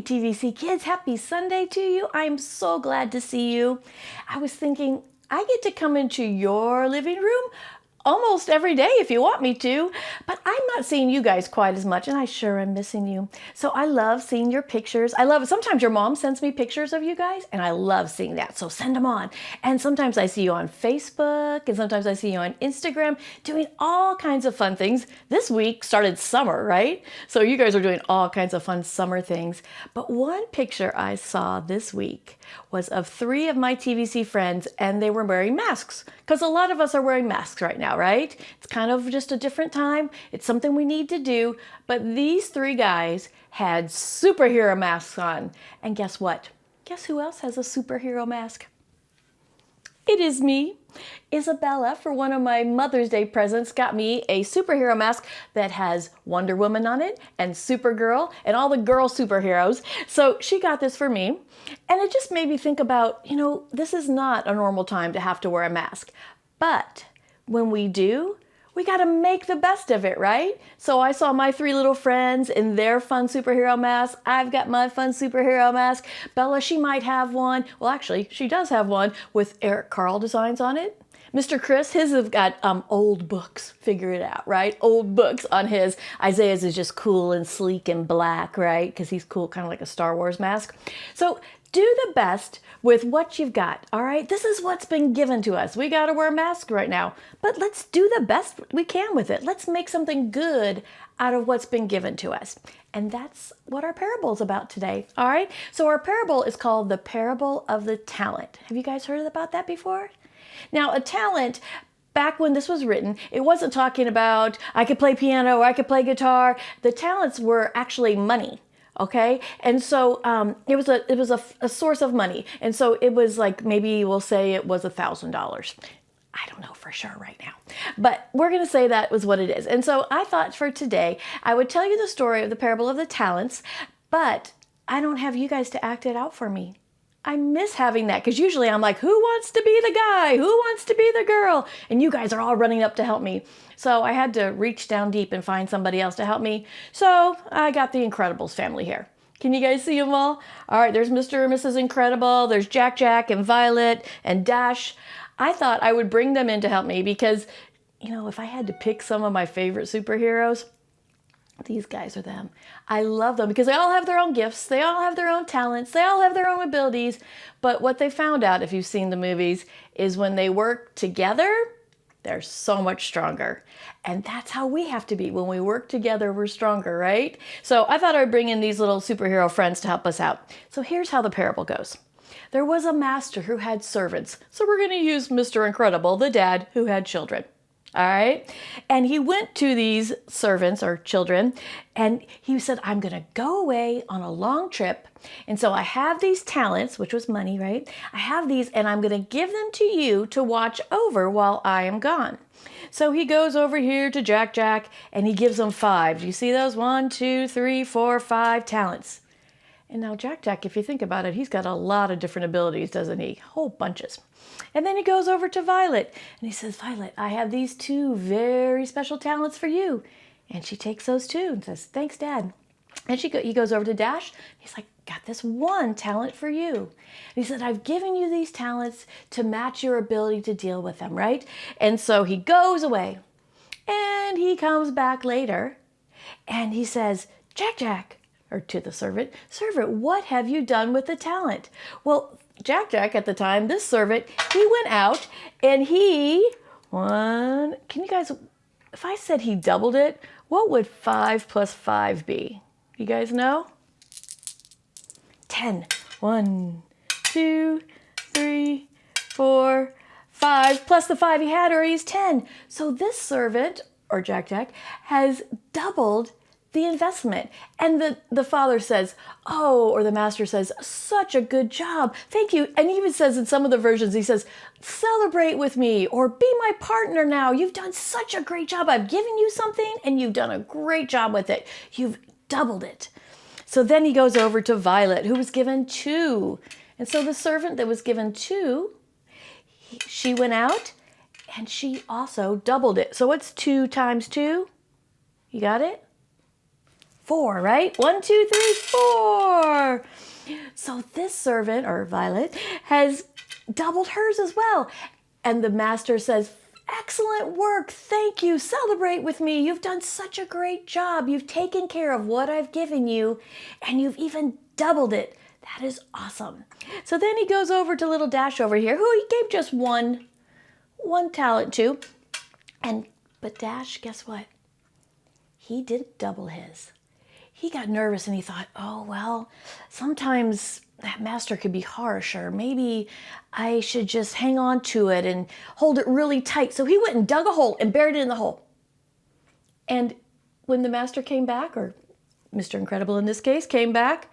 morning, TVC Kids. Happy Sunday to you. I'm so glad to see you. I was thinking I get to come into your living room almost every day if you want me to, but I'm not seeing you guys quite as much, and I sure am missing you. So I love seeing your pictures. I love it. Sometimes your mom sends me pictures of you guys, and I love seeing that, so send them on. And sometimes I see you on Facebook, and sometimes I see you on Instagram doing all kinds of fun things. This week started summer, right? So you guys are doing all kinds of fun summer things. But one picture I saw this week was of 3 of my TVC friends, and they were wearing masks, because a lot of us are wearing masks right now, right? It's kind of just a different time. It's something we need to do. But these 3 guys had superhero masks on. And guess what? Guess who else has a superhero mask? It is me. Isabella, for one of my Mother's Day presents, got me a superhero mask that has Wonder Woman on it and Supergirl and all the girl superheroes. So she got this for me. And it just made me think about, this is not a normal time to have to wear a mask. But when we do, we got to make the best of it, right? So I saw my 3 little friends in their fun superhero masks. I've got my fun superhero mask. Bella, she might have one. Well, actually, she does have one with Eric Carle designs on it. Mr. Chris, his have got old books. Figure it out, right? Old books on his. Isaiah's is just cool and sleek and black, right? Because he's cool, kind of like a Star Wars mask. So do the best with what you've got, all right? This is what's been given to us. We got to wear a mask right now, but let's do the best we can with it. Let's make something good out of what's been given to us. And that's what our parable is about today, all right? So our parable is called the Parable of the Talent. Have you guys heard about that before? Now, a talent, back when this was written, it wasn't talking about I could play piano or I could play guitar. The talents were actually money. Okay, and so it was a source of money, and so it was like, maybe we'll say it was $1,000. I don't know for sure right now, but we're going to say that was what it is. And so I thought for today I would tell you the story of the parable of the talents, but I don't have you guys to act it out for me. I miss having that, because usually I'm like, who wants to be the guy? Who wants to be the girl? And you guys are all running up to help me. So I had to reach down deep and find somebody else to help me. So I got the Incredibles family here. Can you guys see them all? All right, there's Mr. and Mrs. Incredible. There's Jack Jack and Violet and Dash. I thought I would bring them in to help me because, if I had to pick some of my favorite superheroes, these guys are them. I love them because they all have their own gifts. They all have their own talents. They all have their own abilities. But what they found out, if you've seen the movies, is when they work together, they're so much stronger. And that's how we have to be. When we work together, we're stronger, right? So I thought I'd bring in these little superhero friends to help us out. So here's how the parable goes. There was a master who had servants. So we're going to use Mr. Incredible, the dad who had children. All right. And he went to these servants or children and he said, I'm going to go away on a long trip. And so I have these talents, which was money, right? I have these and I'm going to give them to you to watch over while I am gone. So he goes over here to Jack Jack and he gives them 5. Do you see those? 1, 2, 3, 4, 5 talents. And now Jack Jack, if you think about it, he's got a lot of different abilities, doesn't he? Whole bunches. And then he goes over to Violet and he says, Violet, I have these 2 very special talents for you. And she takes those 2 and says, thanks, Dad. And he goes over to Dash. He's like, got this 1 talent for you. And he said, I've given you these talents to match your ability to deal with them, right? And so he goes away and he comes back later and he says, Jack Jack, or to the servant, what have you done with the talent? Well, Jack Jack at the time, this servant, he went out and can you guys, if I said he doubled it, what would 5 plus 5 be? You guys know? 10. 1, 2, 3, 4, 5, plus the 5 he had already is 10. So this servant, or Jack Jack, has doubled the investment. And the father says, or the master says, such a good job. Thank you. And he even says in some of the versions, he says, celebrate with me or be my partner now. You've done such a great job. I've given you something and you've done a great job with it. You've doubled it. So then he goes over to Violet, who was given 2. And so the servant that was given 2, she went out and she also doubled it. So what's 2 times 2? You got it? 4, right? 1, 2, 3, 4. So this servant, or Violet, has doubled hers as well. And the master says, excellent work. Thank you. Celebrate with me. You've done such a great job. You've taken care of what I've given you, and you've even doubled it. That is awesome. So then he goes over to little Dash over here, who he gave just one talent to. But Dash, guess what? He didn't double his. He got nervous and he thought, oh, well, sometimes that master could be harsh, or maybe I should just hang on to it and hold it really tight. So he went and dug a hole and buried it in the hole. And when the master came back, or Mr. Incredible in this case came back,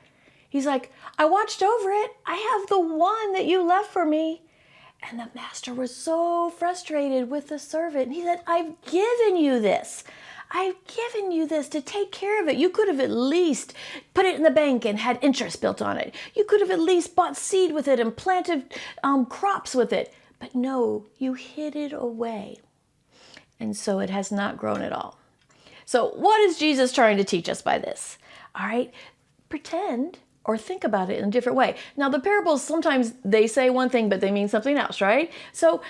he's like, I watched over it. I have the one that you left for me. And the master was so frustrated with the servant. He said, I've given you this. I've given you this to take care of it. You could have at least put it in the bank and had interest built on it. You could have at least bought seed with it and planted crops with it. But no, you hid it away. And so it has not grown at all. So what is Jesus trying to teach us by this? All right, pretend or think about it in a different way. Now the parables, sometimes they say one thing, but they mean something else, right? So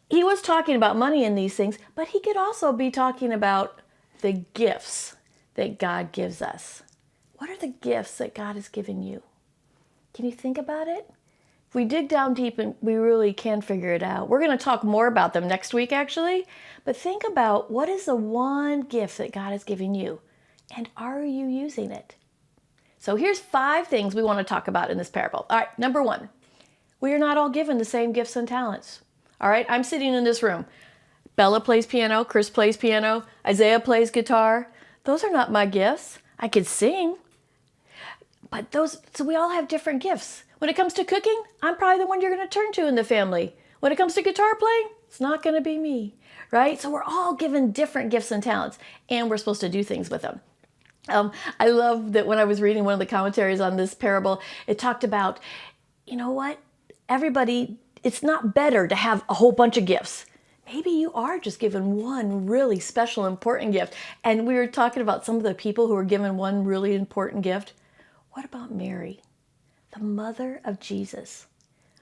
he was talking about money in these things, but he could also be talking about the gifts that God gives us. What are the gifts that God has given you? Can you think about it? If we dig down deep, and we really can figure it out. We're going to talk more about them next week, actually. But think about, what is the one gift that God has given you? And are you using it? So here's 5 things we want to talk about in this parable. All right, number 1, we are not all given the same gifts and talents. All right, I'm sitting in this room. Bella plays piano, Chris plays piano, Isaiah plays guitar. Those are not my gifts. I could sing, but so we all have different gifts. When it comes to cooking, I'm probably the one you're going to turn to in the family. When it comes to guitar playing, it's not going to be me, right? So we're all given different gifts and talents, and we're supposed to do things with them. I love that when I was reading one of the commentaries on this parable, it talked about, you know what? Everybody, it's not better to have a whole bunch of gifts. Maybe you are just given one really special, important gift. And we were talking about some of the people who were given one really important gift. What about Mary, the mother of Jesus?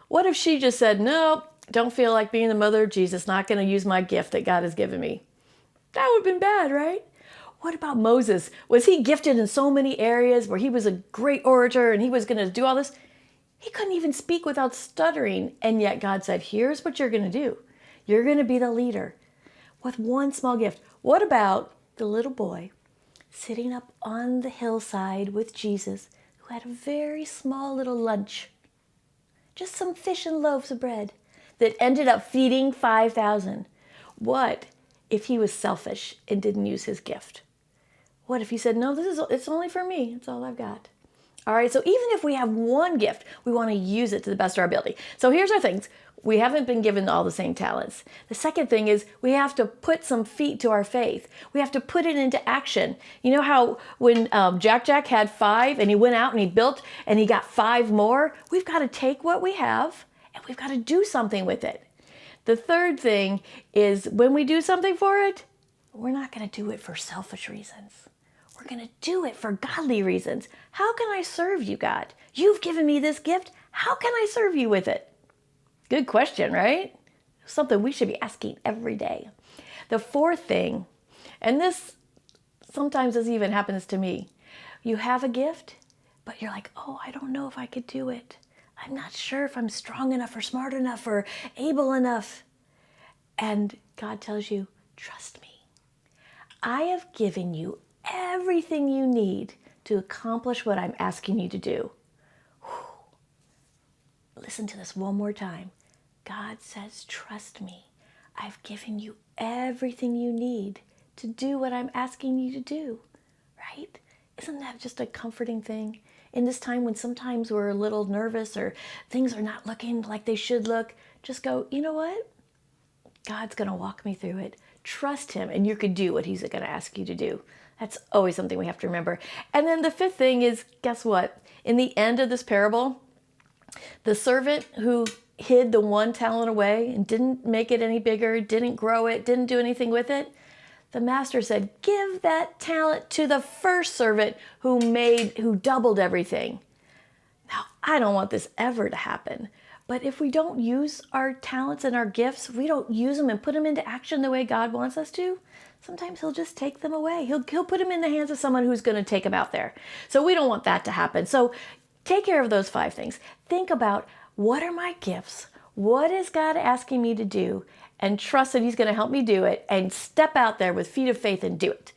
What if she just said, no, don't feel like being the mother of Jesus, not going to use my gift that God has given me? That would have been bad, right? What about Moses? Was he gifted in so many areas where he was a great orator and he was going to do all this? He couldn't even speak without stuttering. And yet God said, here's what you're going to do. You're going to be the leader with one small gift. What about the little boy sitting up on the hillside with Jesus, who had a very small little lunch? Just some fish and loaves of bread that ended up feeding 5,000. What if he was selfish and didn't use his gift? What if he said, no, it's only for me. It's all I've got. All right, so even if we have one gift, we want to use it to the best of our ability. So here's our things. We haven't been given all the same talents. The second thing is we have to put some feet to our faith. We have to put it into action. You know how when Jack had 5 and he went out and he built and he got 5 more? We've got to take what we have and we've got to do something with it. The third thing is when we do something for it, we're not going to do it for selfish reasons. We're going to do it for godly reasons. How can I serve you, God? You've given me this gift. How can I serve you with it? Good question, right? Something we should be asking every day. The fourth thing, and this sometimes even happens to me. You have a gift, but you're like, oh, I don't know if I could do it. I'm not sure if I'm strong enough or smart enough or able enough. And God tells you, trust me. I have given you everything you need to accomplish what I'm asking you to do. Whew. Listen to this one more time. God says, trust me. I've given you everything you need to do what I'm asking you to do, right? Isn't that just a comforting thing? In this time when sometimes we're a little nervous or things are not looking like they should look, just go, you know what? God's going to walk me through it. Trust him and you could do what he's going to ask you to do. That's always something we have to remember. And then the fifth thing is, guess what? In the end of this parable, the servant who hid the one talent away and didn't make it any bigger, didn't grow it, didn't do anything with it, the master said, give that talent to the first servant who doubled everything. Now, I don't want this ever to happen. But if we don't use our talents and our gifts, we don't use them and put them into action the way God wants us to, sometimes he'll just take them away. He'll put them in the hands of someone who's going to take them out there. So we don't want that to happen. So take care of those 5 things. Think about, what are my gifts? What is God asking me to do? And trust that he's going to help me do it, and step out there with feet of faith and do it.